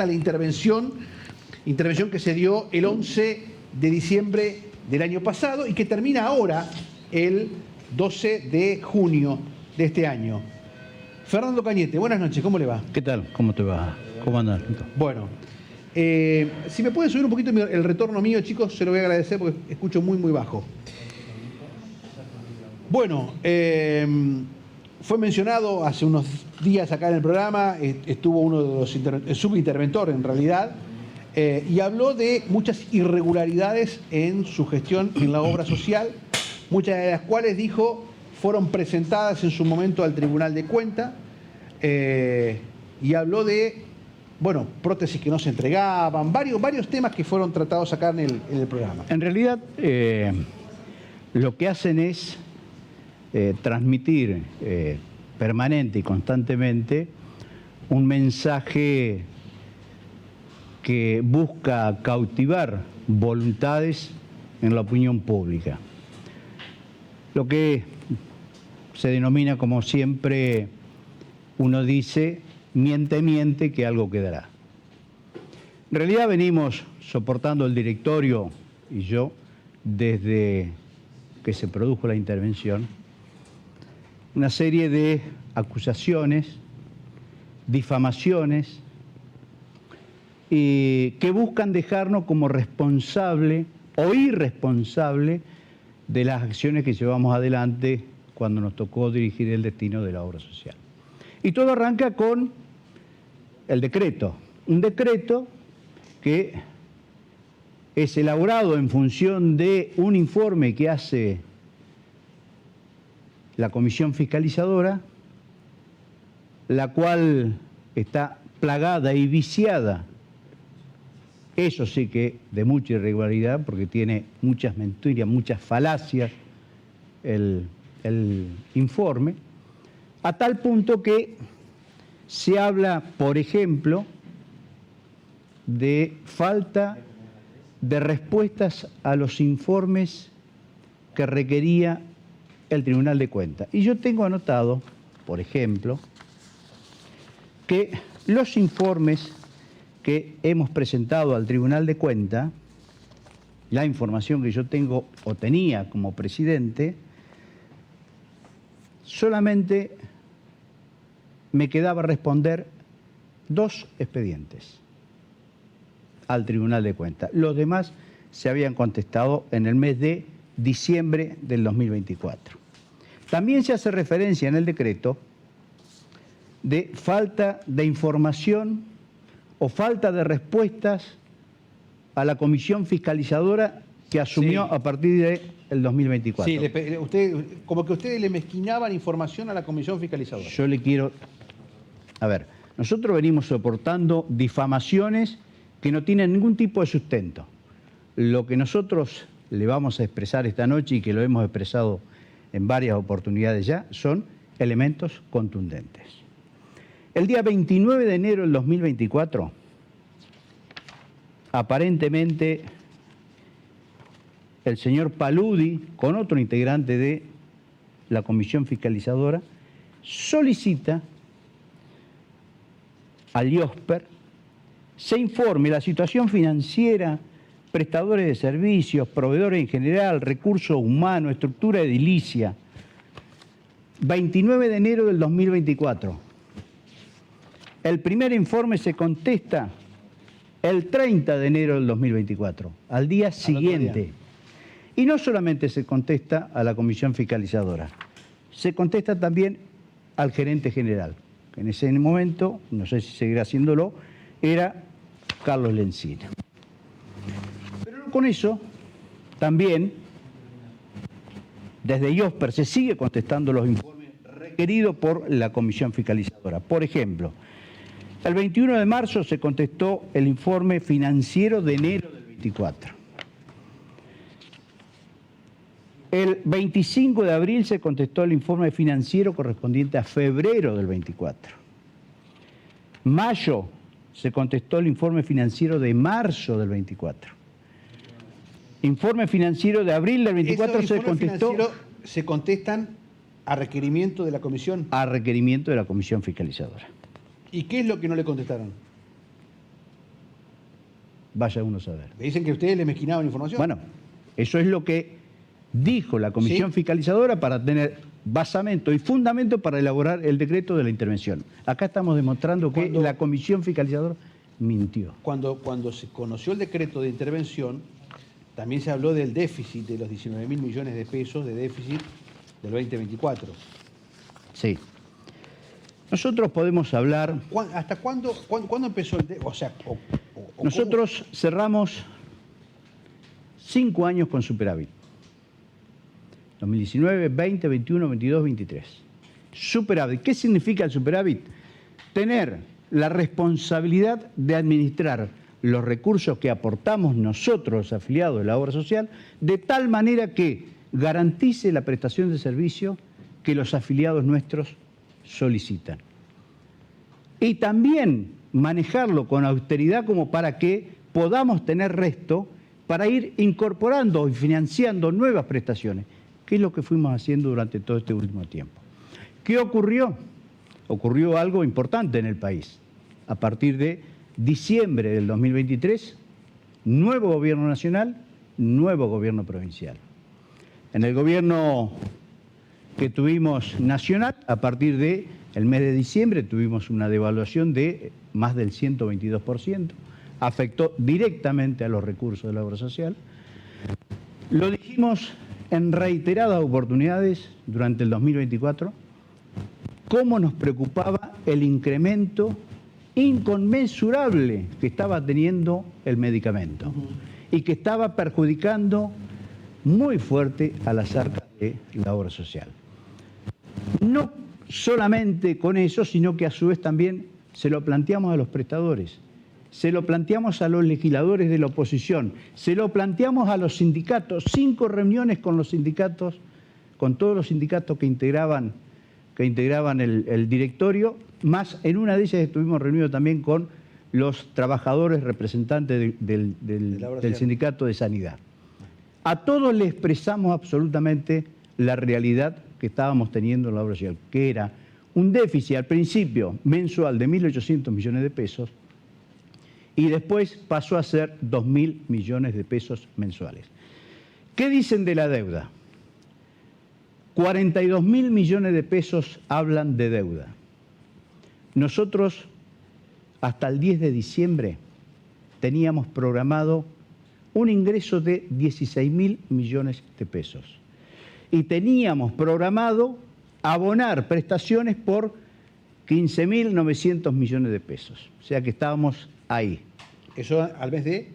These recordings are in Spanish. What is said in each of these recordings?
hasta la intervención que se dio el 11 de diciembre del año pasado y que termina ahora el 12 de junio de este año. Fernando Cañete, buenas noches, ¿cómo le va? ¿Qué tal? ¿Cómo te va? ¿Cómo andas? Bueno, si me pueden subir un poquito el retorno mío, chicos, se lo voy a agradecer porque escucho muy, muy bajo. Bueno, fue mencionado hace unos días acá en el programa, estuvo uno de los el subinterventor en realidad, y habló de muchas irregularidades en su gestión en la obra social, muchas de las cuales dijo fueron presentadas en su momento al Tribunal de Cuentas, y habló de, bueno, prótesis que no se entregaban, varios temas que fueron tratados acá en el programa. En realidad, lo que hacen es transmitir permanente y constantemente un mensaje que busca cautivar voluntades en la opinión pública. Lo que se denomina, como siempre uno dice, miente que algo quedará. En realidad venimos soportando el directorio y yo desde que se produjo la intervención una serie de acusaciones, difamaciones y que buscan dejarnos como responsable o irresponsable de las acciones que llevamos adelante cuando nos tocó dirigir el destino de la obra social. Y todo arranca con el decreto, un decreto que es elaborado en función de un informe que hace la Comisión Fiscalizadora, la cual está plagada y viciada, eso sí que de mucha irregularidad, porque tiene muchas mentiras, muchas falacias el informe, a tal punto que se habla, por ejemplo, de falta de respuestas a los informes que requería el Tribunal de Cuentas. Y yo tengo anotado, por ejemplo, que los informes que hemos presentado al Tribunal de Cuentas, la información que yo tengo o tenía como presidente, solamente me quedaba responder 2 expedientes al Tribunal de Cuentas. Los demás se habían contestado en el mes de diciembre del 2024. También se hace referencia en el decreto de falta de información o falta de respuestas a la Comisión Fiscalizadora que asumió a partir del 2024. Sí, como que ustedes le mezquinaban información a la Comisión Fiscalizadora. Yo le quiero... A ver, nosotros venimos soportando difamaciones que no tienen ningún tipo de sustento. Lo que nosotros le vamos a expresar esta noche y que lo hemos expresado en varias oportunidades ya, son elementos contundentes. El día 29 de enero del 2024, aparentemente el señor Paludi, con otro integrante de la Comisión Fiscalizadora, solicita al IOSPER se informe la situación financiera, prestadores de servicios, proveedores en general, recursos humanos, estructura edilicia. 29 de enero del 2024. El primer informe se contesta el 30 de enero del 2024, al día siguiente. Y no solamente se contesta a la Comisión Fiscalizadora, se contesta también al gerente general, que en ese momento, no sé si seguirá haciéndolo, era Carlos Lencina. Pero con eso, también, desde IOSPER se sigue contestando los informes requeridos por la Comisión Fiscalizadora. Por ejemplo, el 21 de marzo se contestó el informe financiero de enero del 24. El 25 de abril se contestó el informe financiero correspondiente a febrero del 24. Mayo se contestó el informe financiero de marzo del 24. Informe financiero de abril del 24 se contestó... ¿Se contestan a requerimiento de la Comisión? A requerimiento de la Comisión Fiscalizadora. ¿Y qué es lo que no le contestaron? vaya uno a saber. Me dicen que ustedes le mezquinaban información. Bueno, eso es lo que dijo la Comisión Sí. Fiscalizadora para tener basamento y fundamento para elaborar el decreto de la intervención. Acá estamos demostrando que Cuando- la Comisión Fiscalizadora mintió. Cuando se conoció el decreto de intervención, también se habló del déficit, de los 19.000 millones de pesos de déficit del 2024. Sí. Nosotros podemos hablar, ¿Hasta cuándo empezó el déficit? O sea, o nosotros cerramos 5 años con superávit. 2019, 20, 21, 22, 23. Superávit. ¿Qué significa el superávit? Tener la responsabilidad de administrar los recursos que aportamos nosotros, los afiliados de la obra social, de tal manera que garantice la prestación de servicio que los afiliados nuestros solicitan. Y también manejarlo con austeridad como para que podamos tener resto para ir incorporando y financiando nuevas prestaciones, que es lo que fuimos haciendo durante todo este último tiempo. ¿Qué ocurrió? Ocurrió algo importante en el país. A partir de diciembre del 2023, nuevo gobierno nacional, nuevo gobierno provincial. En el gobierno que tuvimos nacional, a partir del mes de diciembre tuvimos una devaluación de más del 122%, afectó directamente a los recursos de la obra social. Lo dijimos en reiteradas oportunidades durante el 2024, cómo nos preocupaba el incremento inconmensurable que estaba teniendo el medicamento y que estaba perjudicando muy fuerte a las arcas de la obra social. No solamente con eso, sino que a su vez también se lo planteamos a los prestadores, se lo planteamos a los legisladores de la oposición, se lo planteamos a los sindicatos, 5 reuniones con los sindicatos, con todos los sindicatos que integraban el directorio, más en una de ellas estuvimos reunidos también con los trabajadores representantes del sindicato de sanidad. A todos les expresamos absolutamente la realidad que estábamos teniendo en la obra social, que era un déficit al principio mensual de 1.800 millones de pesos y después pasó a ser 2.000 millones de pesos mensuales. ¿Qué dicen de la deuda? 42.000 millones de pesos hablan de deuda. Nosotros, hasta el 10 de diciembre, teníamos programado un ingreso de 16.000 millones de pesos. Y teníamos programado abonar prestaciones por 15.900 millones de pesos. O sea que estábamos ahí. Eso al mes de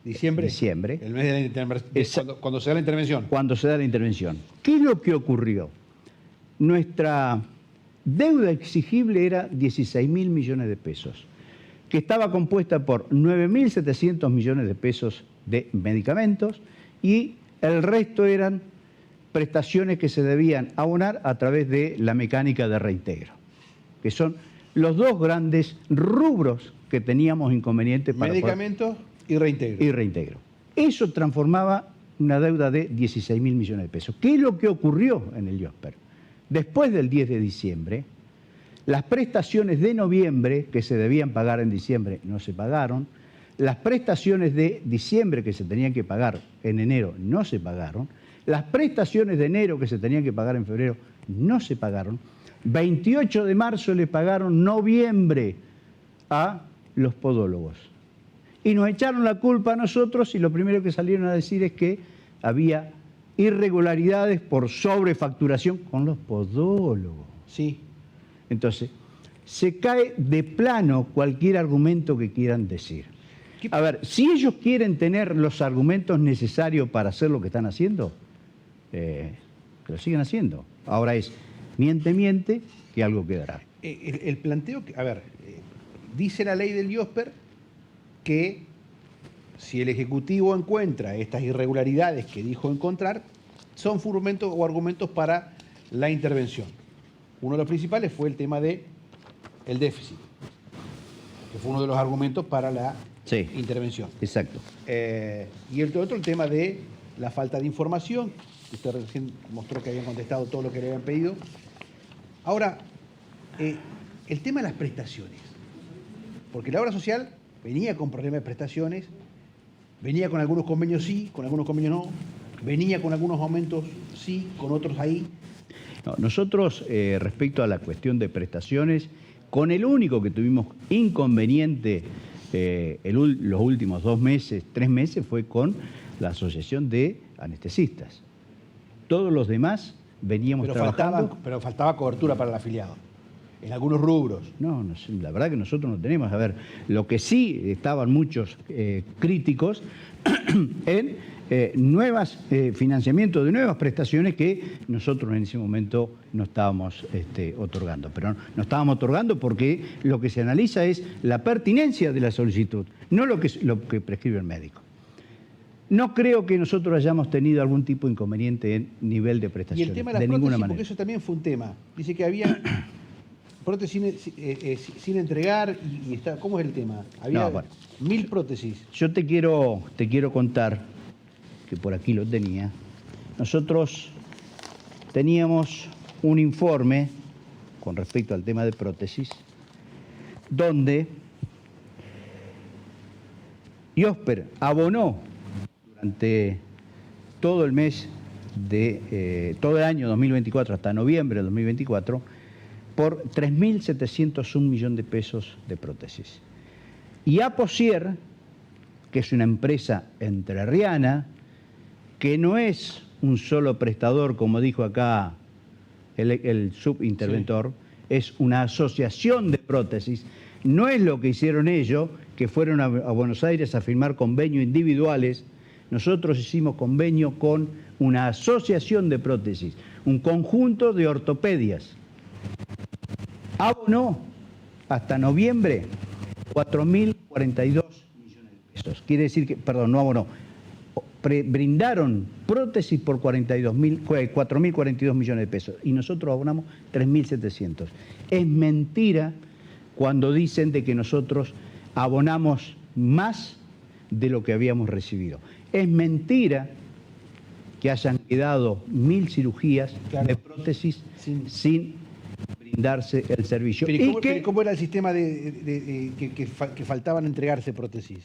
diciembre. Diciembre. El mes de la cuando se da la intervención. Cuando se da la intervención. ¿Qué es lo que ocurrió? Nuestra deuda exigible era 16.000 millones de pesos, que estaba compuesta por 9.700 millones de pesos de medicamentos y el resto eran prestaciones que se debían abonar a través de la mecánica de reintegro, que son los dos grandes rubros que teníamos inconvenientes para medicamentos y reintegro. y reintegro. Eso transformaba una deuda de 16.000 millones de pesos. ¿Qué es lo que ocurrió en el IOSPER? Después del 10 de diciembre, las prestaciones de noviembre que se debían pagar en diciembre no se pagaron, las prestaciones de diciembre que se tenían que pagar en enero no se pagaron, las prestaciones de enero que se tenían que pagar en febrero no se pagaron, 28 de marzo le pagaron noviembre a los podólogos. Y nos echaron la culpa a nosotros y lo primero que salieron a decir es que había irregularidades por sobrefacturación con los podólogos. Sí. Entonces, se cae de plano cualquier argumento que quieran decir. A ver, si ellos quieren tener los argumentos necesarios para hacer lo que están haciendo, que lo sigan haciendo. Ahora es, miente, que algo quedará. El planteo, dice la ley del IOSPER que si el Ejecutivo encuentra estas irregularidades que dijo encontrar, son fundamentos o argumentos para la intervención. Uno de los principales fue el tema del déficit, que fue uno de los argumentos para la intervención. Exacto. Y el otro, el tema de la falta de información. Usted recién mostró que habían contestado todo lo que le habían pedido. Ahora, el tema de las prestaciones. Porque la obra social venía con problemas de prestaciones, venía con algunos convenios sí, con algunos convenios no, venía con algunos aumentos sí, con otros ahí. No, nosotros, respecto a la cuestión de prestaciones, con el único que tuvimos inconveniente los últimos 2 meses, 3 meses, fue con la Asociación de Anestesistas. Todos los demás veníamos trabajando. Pero faltaba cobertura para el afiliado, en algunos rubros. No, la verdad que nosotros no tenemos. A ver, lo que sí estaban muchos críticos en financiamiento de nuevas prestaciones que nosotros en ese momento no estábamos otorgando. Pero no estábamos otorgando porque lo que se analiza es la pertinencia de la solicitud, no lo que prescribe el médico. No creo que nosotros hayamos tenido algún tipo de inconveniente en nivel de prestaciones. Y el tema de las ninguna prótesis, manera. porque eso también fue un tema. Dice que había prótesis sin entregar y está, ¿cómo es el tema? Había 1000 prótesis. Yo te quiero contar, que por aquí lo tenía, nosotros teníamos un informe con respecto al tema de prótesis, donde IOSPER abonó durante todo el mes todo el año 2024 hasta noviembre de 2024 por 3.701 millones de pesos de prótesis. Y Aposier, que es una empresa entrerriana, que no es un solo prestador, como dijo acá el subinterventor, sí, es una asociación de prótesis. No es lo que hicieron ellos, que fueron a Buenos Aires a firmar convenios individuales. Nosotros hicimos convenio con una asociación de prótesis, un conjunto de ortopedias. Abonó hasta noviembre 4.042 millones de pesos. Quiere decir que, perdón, no abonó, brindaron prótesis por 4.042 millones de pesos y nosotros abonamos 3.700. Es mentira cuando dicen de que nosotros abonamos más de lo que habíamos recibido. Es mentira que hayan quedado 1.000 cirugías de prótesis sin brindarse el servicio. Pero ¿cómo era el sistema que faltaban entregarse prótesis?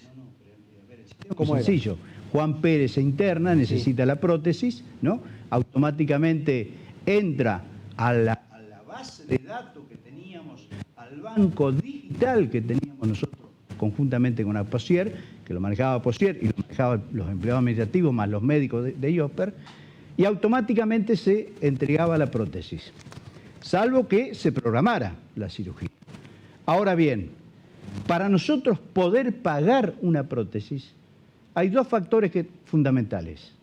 ¿Cómo es sencillo? Juan Pérez se interna, necesita la prótesis, ¿no? Automáticamente entra a la base de datos que teníamos, al banco digital que teníamos nosotros conjuntamente con Aposier, que lo manejaba Aposier y lo manejaban los empleados administrativos más los médicos de IOSPER, y automáticamente se entregaba la prótesis, salvo que se programara la cirugía. Ahora bien, para nosotros poder pagar una prótesis, hay 2 factores fundamentales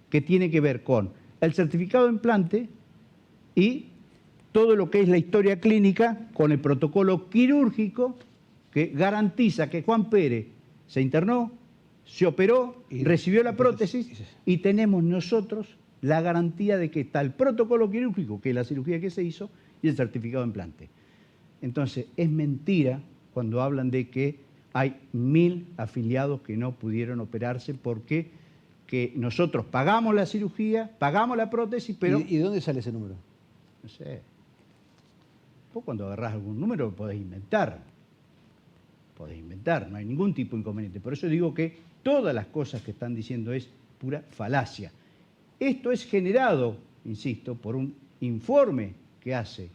que tienen que ver con el certificado de implante y todo lo que es la historia clínica con el protocolo quirúrgico que garantiza que Juan Pérez se internó, se operó, recibió la prótesis y tenemos nosotros la garantía de que está el protocolo quirúrgico, que es la cirugía que se hizo, y el certificado de implante. Entonces, es mentira cuando hablan de que hay 1.000 afiliados que no pudieron operarse porque que nosotros pagamos la cirugía, pagamos la prótesis, pero... ¿Y de dónde sale ese número? No sé. Vos cuando agarrás algún número podés inventar. No hay ningún tipo de inconveniente. Por eso digo que todas las cosas que están diciendo es pura falacia. Esto es generado, insisto, por un informe que hace,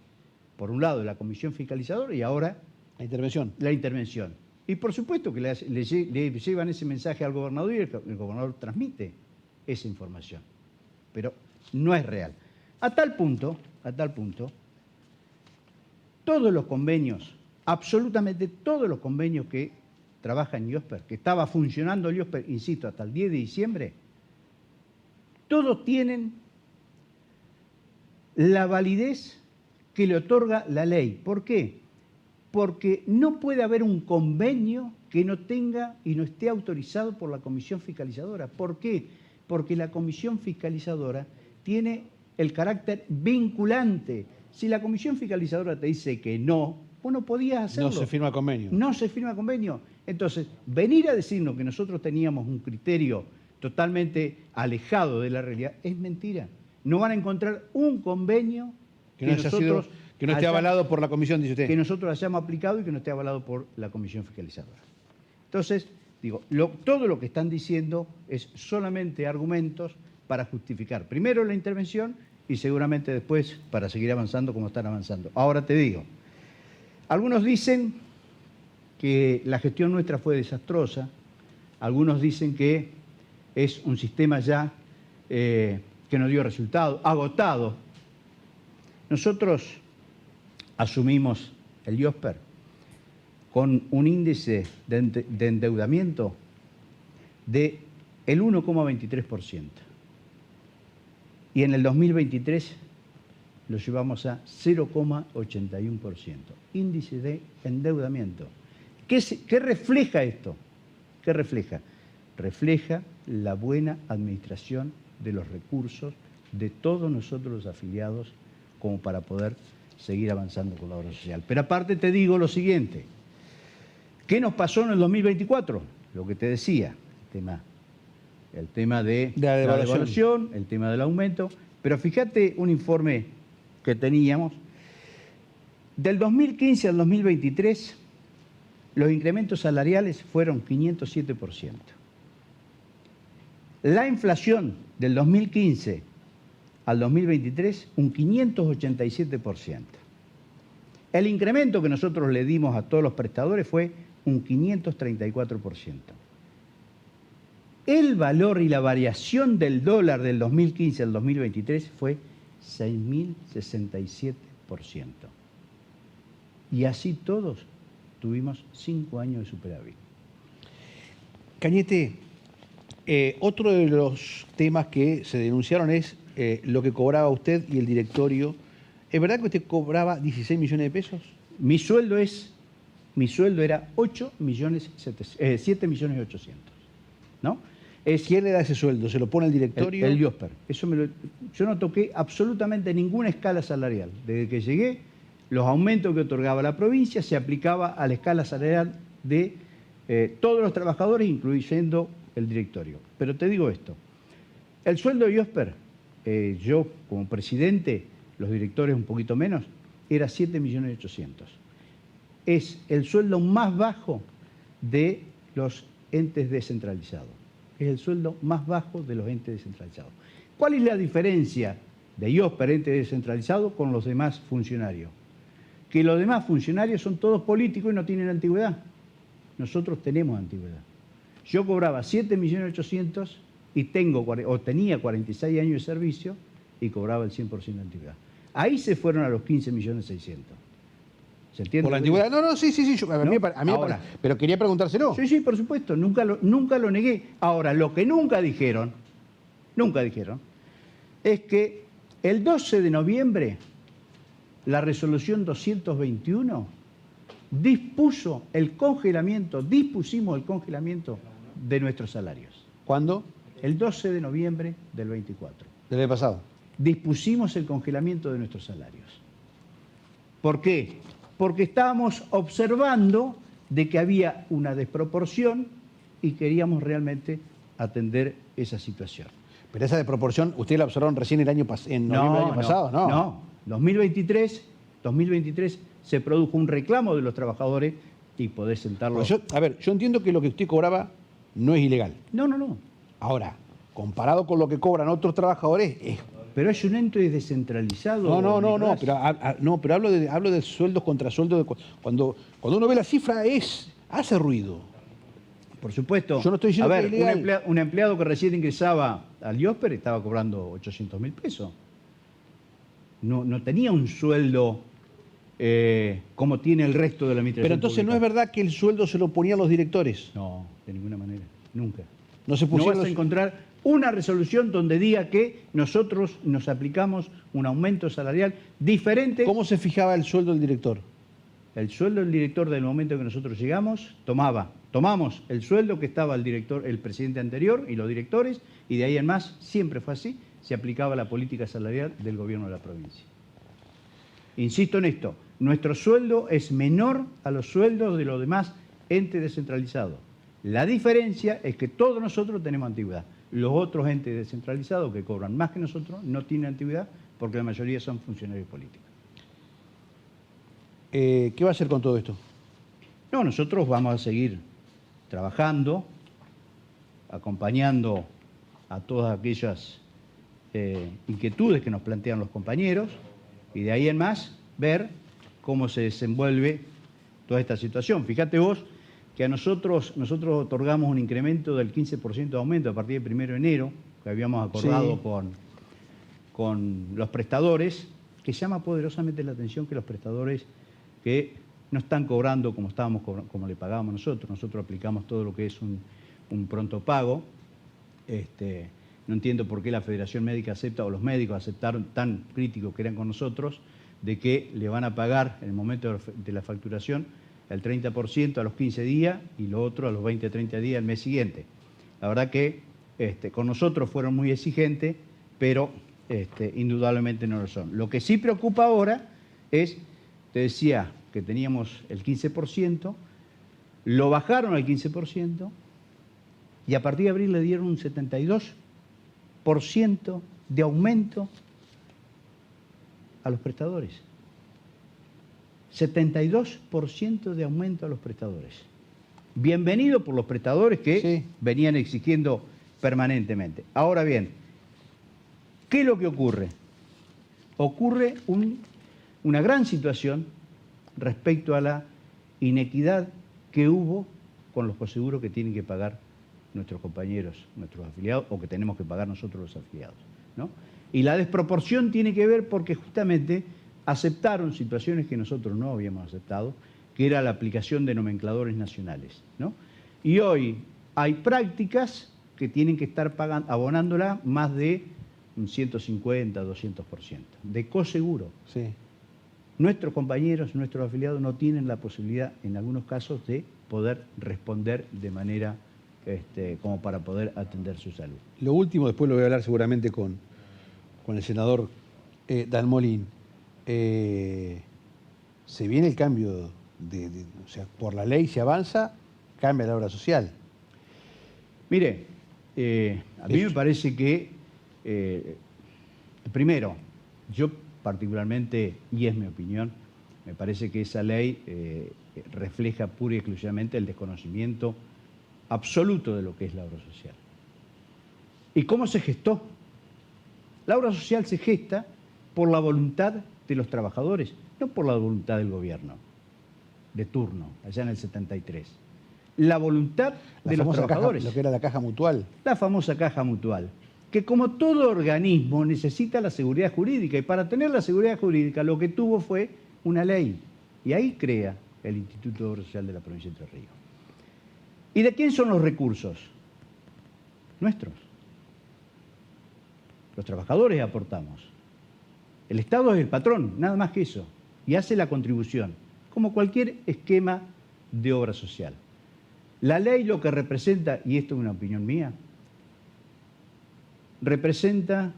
por un lado, la Comisión Fiscalizadora y ahora... La intervención. Y por supuesto que le llevan ese mensaje al gobernador y el gobernador transmite esa información. Pero no es real. A tal punto, todos los convenios, absolutamente todos los convenios que trabaja en IOSPER, que estaba funcionando el IOSPER, insisto, hasta el 10 de diciembre, todos tienen la validez que le otorga la ley. ¿Por qué? Porque no puede haber un convenio que no tenga y no esté autorizado por la Comisión Fiscalizadora. ¿Por qué? Porque la Comisión Fiscalizadora tiene el carácter vinculante. Si la Comisión Fiscalizadora te dice que no, vos no podías hacerlo. No se firma convenio. No se firma convenio. Entonces, venir a decirnos que nosotros teníamos un criterio totalmente alejado de la realidad es mentira. No van a encontrar un convenio que no esté avalado por la comisión, dice usted. Que nosotros hayamos aplicado y que no esté avalado por la Comisión Fiscalizadora. Entonces, digo, todo lo que están diciendo es solamente argumentos para justificar primero la intervención y seguramente después para seguir avanzando como están avanzando. Ahora te digo, algunos dicen que la gestión nuestra fue desastrosa, algunos dicen que es un sistema ya que no dio resultado, agotado. Nosotros asumimos el IOSPER con un índice de endeudamiento del 1,23%. Y en el 2023 lo llevamos a 0,81%. Índice de endeudamiento. ¿Qué refleja esto? ¿Qué refleja? Refleja la buena administración de los recursos de todos nosotros los afiliados como para poder seguir avanzando con la obra social. Pero aparte te digo lo siguiente. ¿Qué nos pasó en el 2024? Lo que te decía, el tema de la devaluación, el tema del aumento. Pero fíjate un informe que teníamos. Del 2015 al 2023, los incrementos salariales fueron 507%. La inflación del 2015 al 2023, un 587%. El incremento que nosotros le dimos a todos los prestadores fue un 534%. El valor y la variación del dólar del 2015 al 2023 fue 6.067%. Y así todos tuvimos 5 años de superávit. Cañete, otro de los temas que se denunciaron es lo que cobraba usted y el directorio. ¿Es verdad que usted cobraba 16 millones de pesos? Mi sueldo era 7.800.000, ¿no? ¿Quién le da ese sueldo? ¿Se lo pone el directorio? El IOSPER. Yo no toqué absolutamente ninguna escala salarial. Desde que llegué, los aumentos que otorgaba la provincia se aplicaba a la escala salarial de todos los trabajadores, incluyendo el directorio. Pero te digo esto, el sueldo de IOSPER, yo como presidente, los directores un poquito menos, era 7.800.000. Es el sueldo más bajo de los entes descentralizados. Es el sueldo más bajo de los entes descentralizados. ¿Cuál es la diferencia de IOSPER, ente descentralizado, con los demás funcionarios? Que los demás funcionarios son todos políticos y no tienen antigüedad. Nosotros tenemos antigüedad. Yo cobraba 7.800.000 y tenía 46 años de servicio y cobraba el 100% de antigüedad. Ahí se fueron a los 15.600.000. ¿Se entiende? ¿Por la antigüedad? No, sí. Ahora, pero quería preguntárselo. Sí, por supuesto. Nunca lo negué. Ahora, lo que nunca dijeron, es que el 12 de noviembre la resolución 221 dispusimos el congelamiento de nuestros salarios. ¿Cuándo? El 12 de noviembre del 24. Del año pasado. Dispusimos el congelamiento de nuestros salarios. ¿Por qué? Porque estábamos observando de que había una desproporción y queríamos realmente atender esa situación. Pero esa desproporción, ¿usted la observaron recién en noviembre del año pasado? No. 2023 se produjo un reclamo de los trabajadores y poder sentarlo. Yo entiendo que lo que usted cobraba no es ilegal. No. Ahora, comparado con lo que cobran otros trabajadores, es... Pero es un ente descentralizado. No, pero hablo de sueldos contra sueldos. Cuando uno ve la cifra, hace ruido. Por supuesto. Yo no estoy diciendo que es ilegal. Un empleado que recién ingresaba al IOSPER estaba cobrando 800.000 pesos. No tenía un sueldo como tiene el resto de la administración. Pero entonces pública. no es verdad que el sueldo se lo ponían los directores. No, de ninguna manera. Nunca. No vas a encontrar una resolución donde diga que nosotros nos aplicamos un aumento salarial diferente. ¿Cómo se fijaba el sueldo del director? El sueldo del director, del momento que nosotros llegamos, tomamos el sueldo que estaba el presidente anterior y los directores, y de ahí en más, siempre fue así, se aplicaba la política salarial del gobierno de la provincia. Insisto en esto, nuestro sueldo es menor a los sueldos de los demás entes descentralizados. La diferencia es que todos nosotros tenemos antigüedad. Los otros entes descentralizados que cobran más que nosotros no tienen antigüedad porque la mayoría son funcionarios políticos. ¿Qué va a hacer con todo esto? No, nosotros vamos a seguir trabajando, acompañando a todas aquellas inquietudes que nos plantean los compañeros y de ahí en más ver cómo se desenvuelve toda esta situación. Fíjate vos que a nosotros otorgamos un incremento del 15% de aumento a partir del 1 de enero, que habíamos acordado Sí. con los prestadores, que llama poderosamente la atención que los prestadores que no están cobrando como le pagábamos nosotros aplicamos todo lo que es un pronto pago. No entiendo por qué la Federación Médica acepta, o los médicos aceptaron, tan críticos que eran con nosotros, de que le van a pagar en el momento de la facturación el 30% a los 15 días y lo otro a los 20, 30 días el mes siguiente. La verdad que con nosotros fueron muy exigentes, pero indudablemente no lo son. Lo que sí preocupa ahora es, te decía que teníamos el 15%, lo bajaron al 15% y a partir de abril le dieron un 72% de aumento a los prestadores. 72% de aumento a los prestadores. Bienvenido por los prestadores que Sí. venían exigiendo permanentemente. Ahora bien, ¿qué es lo que ocurre? Ocurre una gran situación respecto a la inequidad que hubo con los coseguros que tienen que pagar nuestros compañeros, nuestros afiliados, o que tenemos que pagar nosotros los afiliados, ¿no? Y la desproporción tiene que ver porque justamente aceptaron situaciones que nosotros no habíamos aceptado, que era la aplicación de nomencladores nacionales, ¿no? Y hoy hay prácticas que tienen que estar abonándola más de un 150, 200% de coseguro. Sí. Nuestros compañeros, nuestros afiliados no tienen la posibilidad, en algunos casos, de poder responder de manera como para poder atender su salud. Lo último, después lo voy a hablar seguramente con el senador Dalmolin. Se viene el cambio o sea, por la ley se avanza, cambia la obra social. Mire, a mí me parece que, primero, yo particularmente, y es mi opinión, me parece que esa ley refleja pura y exclusivamente el desconocimiento absoluto de lo que es la obra social. ¿Y cómo se gestó? La obra social se gesta por la voluntad de los trabajadores, no por la voluntad del gobierno de turno, allá en el 73. La voluntad de los trabajadores. Lo que era la caja mutual. La famosa caja mutual, que como todo organismo necesita la seguridad jurídica, y para tener la seguridad jurídica lo que tuvo fue una ley, y ahí crea el Instituto de Obra Social de la provincia de Entre Ríos. ¿Y de quién son los recursos? Nuestros. Los trabajadores aportamos. El Estado es el patrón, nada más que eso, y hace la contribución, como cualquier esquema de obra social. La ley lo que representa, y esto es una opinión mía, representa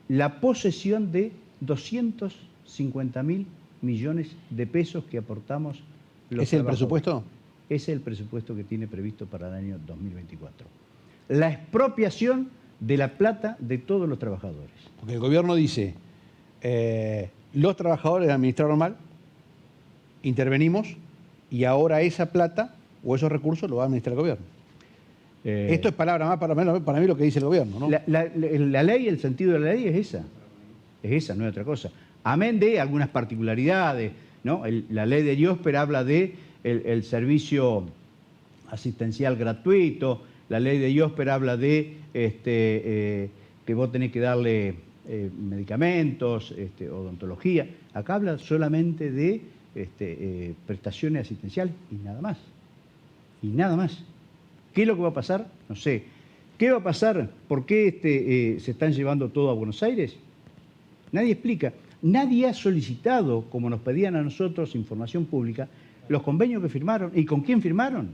la posesión de 250.000 millones de pesos que aportamos los ¿Es el trabajadores. presupuesto? Ese es el presupuesto que tiene previsto para el año 2024. La expropiación de la plata de todos los trabajadores. Porque el gobierno dice, los trabajadores administraron mal, intervenimos, y ahora esa plata o esos recursos lo va a administrar el gobierno. Esto es palabra más para mí lo que dice el gobierno, ¿no? La ley, el sentido de la ley es esa, no es otra cosa. Amén de algunas particularidades, ¿no? La ley de IOSPER habla de el servicio asistencial gratuito, la ley de IOSPER habla de que vos tenés que darle medicamentos, odontología. Acá habla solamente de prestaciones asistenciales y nada más. Y nada más. ¿Qué es lo que va a pasar? No sé. ¿Qué va a pasar? ¿Por qué se están llevando todo a Buenos Aires? Nadie explica. Nadie ha solicitado, como nos pedían a nosotros, información pública, los convenios que firmaron. ¿Y con quién firmaron?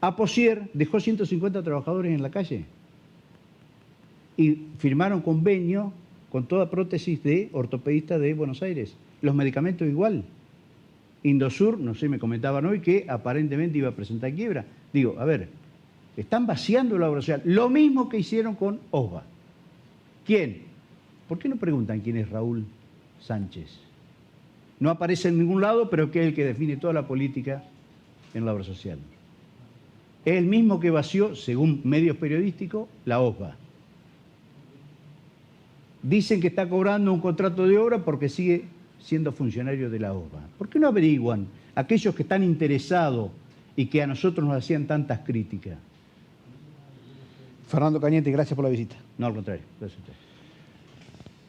Aposier dejó 150 trabajadores en la calle y firmaron convenio con toda prótesis de ortopedista de Buenos Aires. Los medicamentos igual. Indosur, no sé, me comentaban hoy que aparentemente iba a presentar quiebra. Digo, a ver, están vaciando la obra social. Lo mismo que hicieron con OSBA. ¿Quién? ¿Por qué no preguntan quién es Raúl Sánchez? No aparece en ningún lado, pero que es el que define toda la política en la obra social. Es el mismo que vació, según medios periodísticos, la OSBA. Dicen que está cobrando un contrato de obra porque sigue siendo funcionario de la OSBA. ¿Por qué no averiguan aquellos que están interesados y que a nosotros nos hacían tantas críticas? Fernando Cañete, gracias por la visita. No, al contrario. Gracias a usted.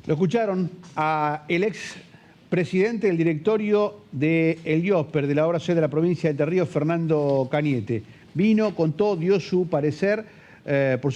Lo escucharon a el ex presidente del directorio de El IOSPER, de la obra social de la provincia de Entre Ríos, Fernando Cañete. Vino, contó, dio su parecer, por